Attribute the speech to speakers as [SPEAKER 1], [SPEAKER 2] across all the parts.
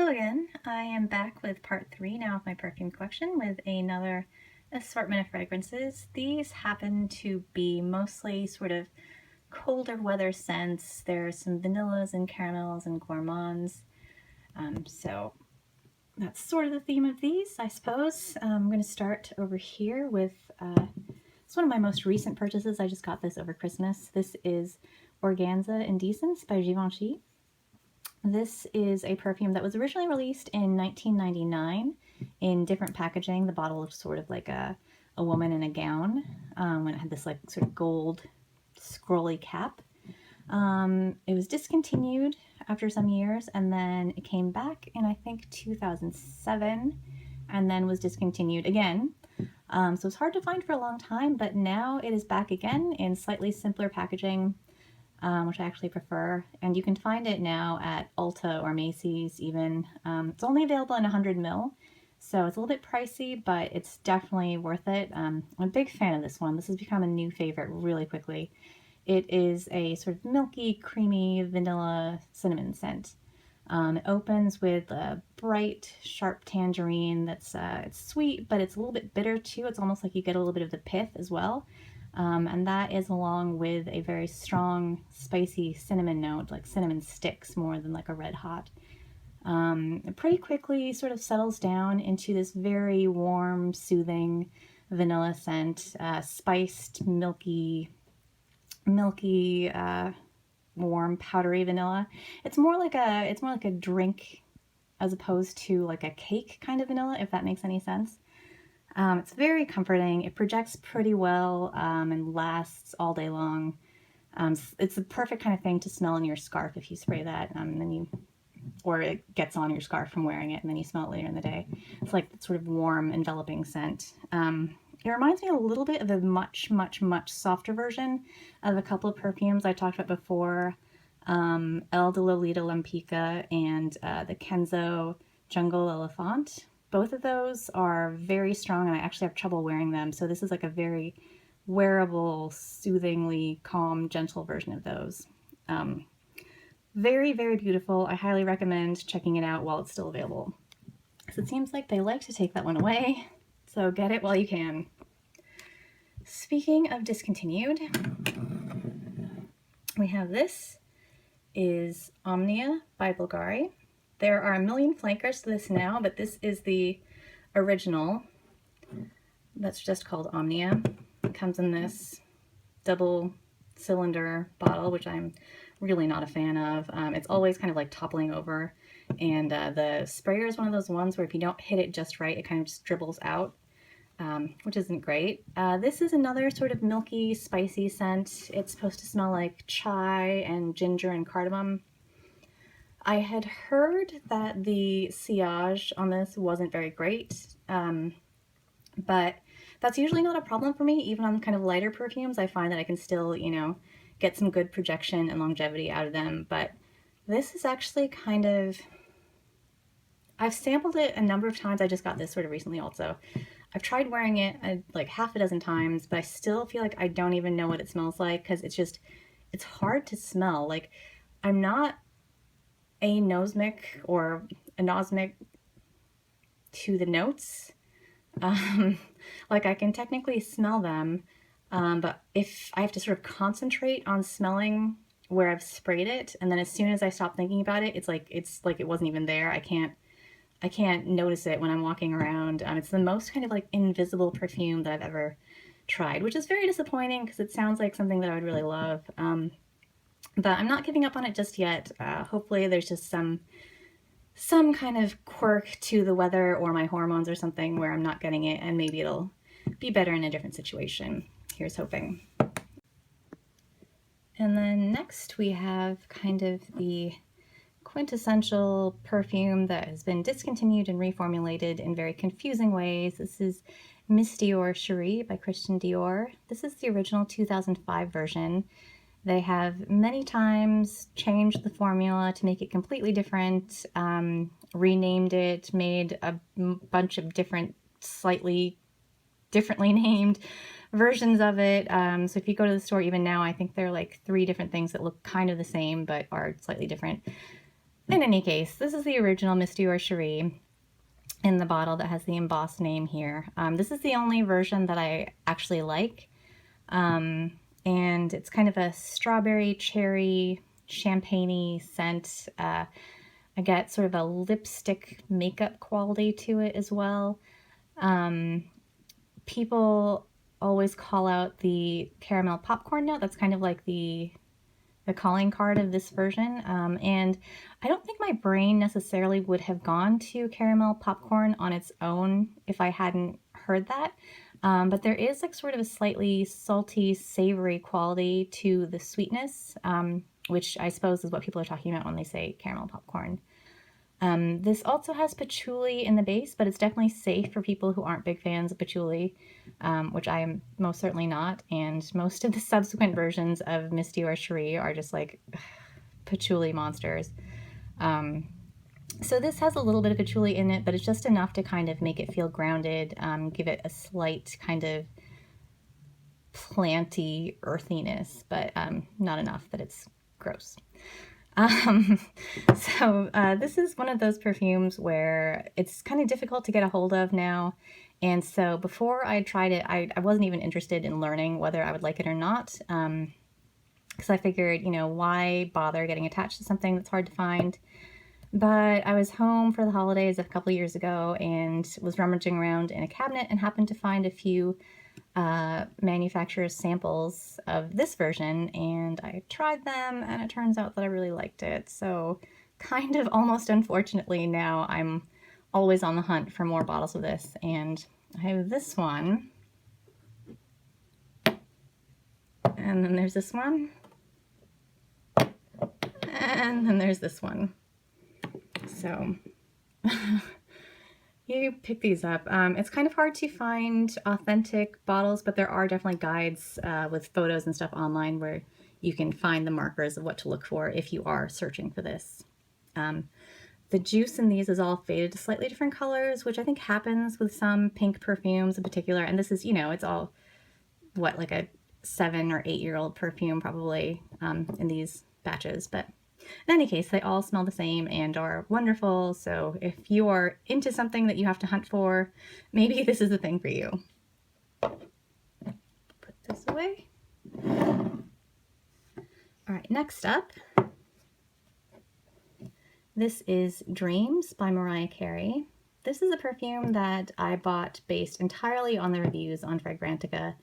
[SPEAKER 1] Hello again. I am back with part 3 now of my perfume collection with another assortment of fragrances. These happen to be mostly sort of colder weather scents. There are some vanillas and caramels and gourmands. So that's sort of the theme of these, I suppose. I'm going to start over here with, it's one of my most recent purchases. I just got this over Christmas. This is Organza Indecence by Givenchy. This is a perfume that was originally released in 1999 in different packaging. The bottle was sort of like a woman in a gown when it had this like sort of gold scrolly cap. It was discontinued after some years, and then it came back in I think 2007 and then was discontinued again. So it's hard to find for a long time, but now it is back again in slightly simpler packaging, which I actually prefer, and you can find it now at Ulta or Macy's even. It's only available in 100 ml, so it's a little bit pricey, but it's definitely worth it. I'm a big fan of this one. This has become a new favorite really quickly. It is a sort of milky, creamy vanilla cinnamon scent. It opens with a bright, sharp tangerine that's it's sweet, but it's a little bit bitter too. It's almost like you get a little bit of the pith as well. And that is along with a very strong, spicy cinnamon note, like cinnamon sticks more than like a red hot. It pretty quickly sort of settles down into this very warm, soothing vanilla scent, spiced, milky, warm, powdery vanilla. It's more like a drink as opposed to like a cake kind of vanilla, if that makes any sense. It's very comforting. It projects pretty well and lasts all day long. It's the perfect kind of thing to smell in your scarf if you spray that, or it gets on your scarf from wearing it, and then you smell it later in the day. It's like that sort of warm, enveloping scent. It reminds me a little bit of a much, much, much softer version of a couple of perfumes I talked about before, El de Lolita Lampica and the Kenzo Jungle Elephant. Both of those are very strong, and I actually have trouble wearing them, so this is like a very wearable, soothingly calm, gentle version of those. Very, very beautiful. I highly recommend checking it out while it's still available. So it seems like they like to take that one away, so get it while you can. Speaking of discontinued, we have this is Omnia by Bvlgari. There are a million flankers to this now, but this is the original that's just called Omnia. It comes in this double cylinder bottle, which I'm really not a fan of. It's always kind of like toppling over, and the sprayer is one of those ones where if you don't hit it just right, it kind of just dribbles out, which isn't great. This is another sort of milky, spicy scent. It's supposed to smell like chai and ginger and cardamom. I had heard that the sillage on this wasn't very great, but that's usually not a problem for me. Even on kind of lighter perfumes, I find that I can still, get some good projection and longevity out of them. But this is actually kind of, I've sampled it a number of times. I just got this sort of recently also. I've tried wearing it like half a dozen times, but I still feel like I don't even know what it smells like because it's hard to smell. Like, I'm not anosmic or anosmic to the notes. Like I can technically smell them, but if I have to sort of concentrate on smelling where I've sprayed it, and then as soon as I stop thinking about it, it's like it wasn't even there. I can't notice it when I'm walking around. It's the most kind of like invisible perfume that I've ever tried, which is very disappointing because it sounds like something that I would really love. But I'm not giving up on it just yet. Hopefully there's just some kind of quirk to the weather or my hormones or something where I'm not getting it, and maybe it'll be better in a different situation. Here's hoping. And then next we have kind of the quintessential perfume that has been discontinued and reformulated in very confusing ways. This is Miss Dior Cherie by Christian Dior. This is the original 2005 version. They have many times changed the formula to make it completely different, renamed it, made a bunch of different, slightly differently named versions of it. So if you go to the store even now, I think there are like 3 different things that look kind of the same but are slightly different. In any case, this is the original Miss Dior Cherie in the bottle that has the embossed name here. This is the only version that I actually like. And it's kind of a strawberry, cherry, champagne-y scent. I get sort of a lipstick makeup quality to it as well. People always call out the caramel popcorn note. That's kind of like the calling card of this version. And I don't think my brain necessarily would have gone to caramel popcorn on its own if I hadn't heard that. But there is like sort of a slightly salty, savory quality to the sweetness, which I suppose is what people are talking about when they say caramel popcorn. This also has patchouli in the base, but it's definitely safe for people who aren't big fans of patchouli, which I am most certainly not. And most of the subsequent versions of Miss Dior Cherie are just like patchouli monsters. So this has a little bit of patchouli in it, but it's just enough to kind of make it feel grounded, give it a slight kind of planty earthiness, but not enough that it's gross. This is one of those perfumes where it's kind of difficult to get a hold of now. And so before I tried it, I wasn't even interested in learning whether I would like it or not. Because I figured, you know, why bother getting attached to something that's hard to find? But I was home for the holidays a couple years ago and was rummaging around in a cabinet and happened to find a few manufacturer's samples of this version, and I tried them and it turns out that I really liked it. So kind of almost unfortunately now I'm always on the hunt for more bottles of this, and I have this one, and then there's this one, and then there's this one. So you pick these up. It's kind of hard to find authentic bottles, but there are definitely guides with photos and stuff online where you can find the markers of what to look for if you are searching for this. The juice in these is all faded to slightly different colors, which I think happens with some pink perfumes in particular. And this is, you know, it's all, what, like a 7 or 8-year-old perfume probably in these batches. But in any case, they all smell the same and are wonderful. So if you are into something that you have to hunt for, maybe this is the thing for you. Put this away. All right, next up, this is Dreams by Mariah Carey. This is a perfume that I bought based entirely on the reviews on Fragrantica.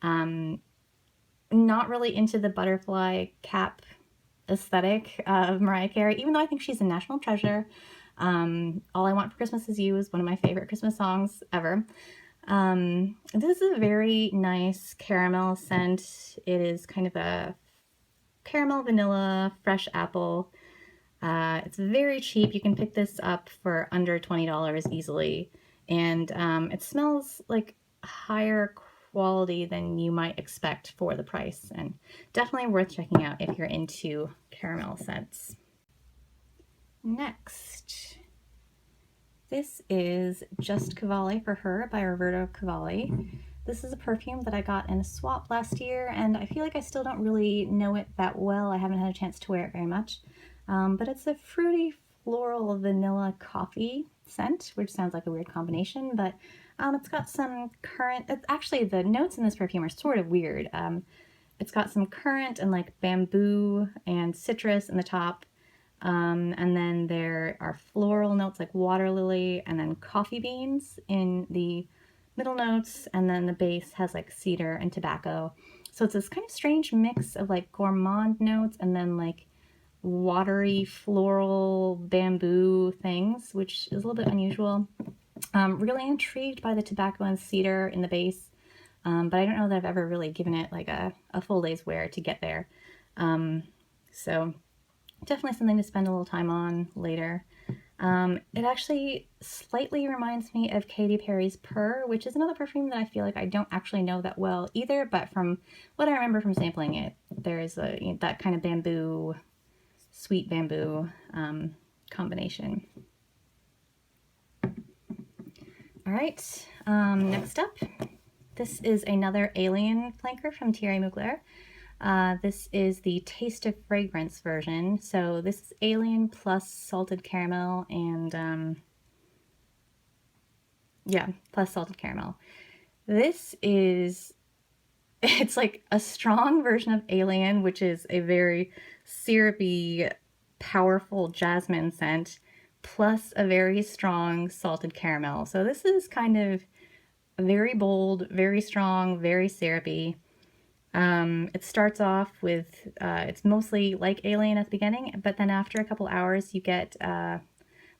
[SPEAKER 1] Not really into the butterfly cap aesthetic of Mariah Carey, even though I think she's a national treasure. All I Want for Christmas Is You is one of my favorite Christmas songs ever. This is a very nice caramel scent. It is kind of a caramel, vanilla, fresh apple. It's very cheap. You can pick this up for under $20 easily. And it smells like higher quality than you might expect for the price, and definitely worth checking out if you're into caramel scents. Next, this is Just Cavalli for Her by Roberto Cavalli. This is a perfume that I got in a swap last year, and I feel like I still don't really know it that well. I haven't had a chance to wear it very much. But it's a fruity, floral, vanilla coffee scent, which sounds like a weird combination, but it's got some currant, actually the notes in this perfume are sort of weird. It's got some currant and like bamboo and citrus in the top, and then there are floral notes like water lily and then coffee beans in the middle notes, and then the base has like cedar and tobacco. So it's this kind of strange mix of like gourmand notes and then like watery floral bamboo things, which is a little bit unusual. Really intrigued by the tobacco and cedar in the base, but I don't know that I've ever really given it like a full day's wear to get there. So definitely something to spend a little time on later. It actually slightly reminds me of Katy Perry's Purr, which is another perfume that I feel like I don't actually know that well either, but from what I remember from sampling it, there's that kind of bamboo, sweet bamboo combination. All right, next up, this is another Alien flanker from Thierry Mugler. This is the Taste of Fragrance version. So this is Alien plus salted caramel and yeah, plus salted caramel. This is, it's like a strong version of Alien, which is a very syrupy, powerful jasmine scent, plus a very strong salted caramel. So this is kind of very bold, very strong, very syrupy. It starts off with, it's mostly like Alien at the beginning, but then after a couple hours you get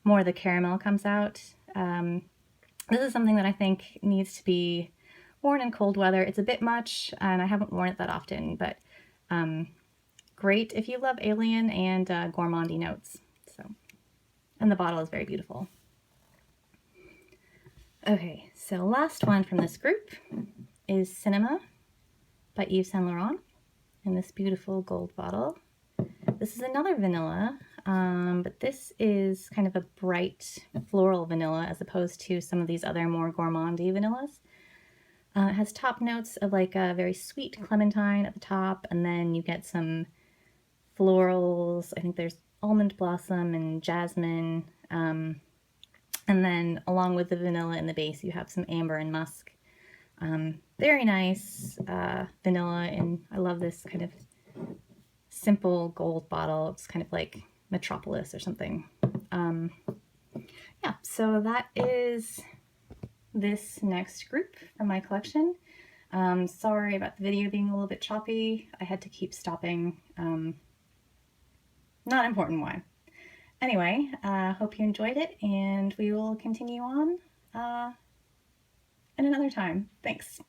[SPEAKER 1] more of the caramel comes out. This is something that I think needs to be worn in cold weather. It's a bit much, and I haven't worn it that often, but great if you love Alien and gourmandy notes. So, and the bottle is very beautiful. Okay, so last one from this group is Cinema by Yves Saint Laurent in this beautiful gold bottle. This is another vanilla, but this is kind of a bright floral vanilla as opposed to some of these other more gourmandy vanillas. It has top notes of like a very sweet clementine at the top, and then you get some florals. I think there's almond blossom and jasmine, and then along with the vanilla in the base, you have some amber and musk. Very nice vanilla, and I love this kind of simple gold bottle. It's kind of like Metropolis or something. Yeah, so that is this next group from my collection. Sorry about the video being a little bit choppy. I had to keep stopping. Not important why. Anyway, hope you enjoyed it, and we will continue on in another time. Thanks.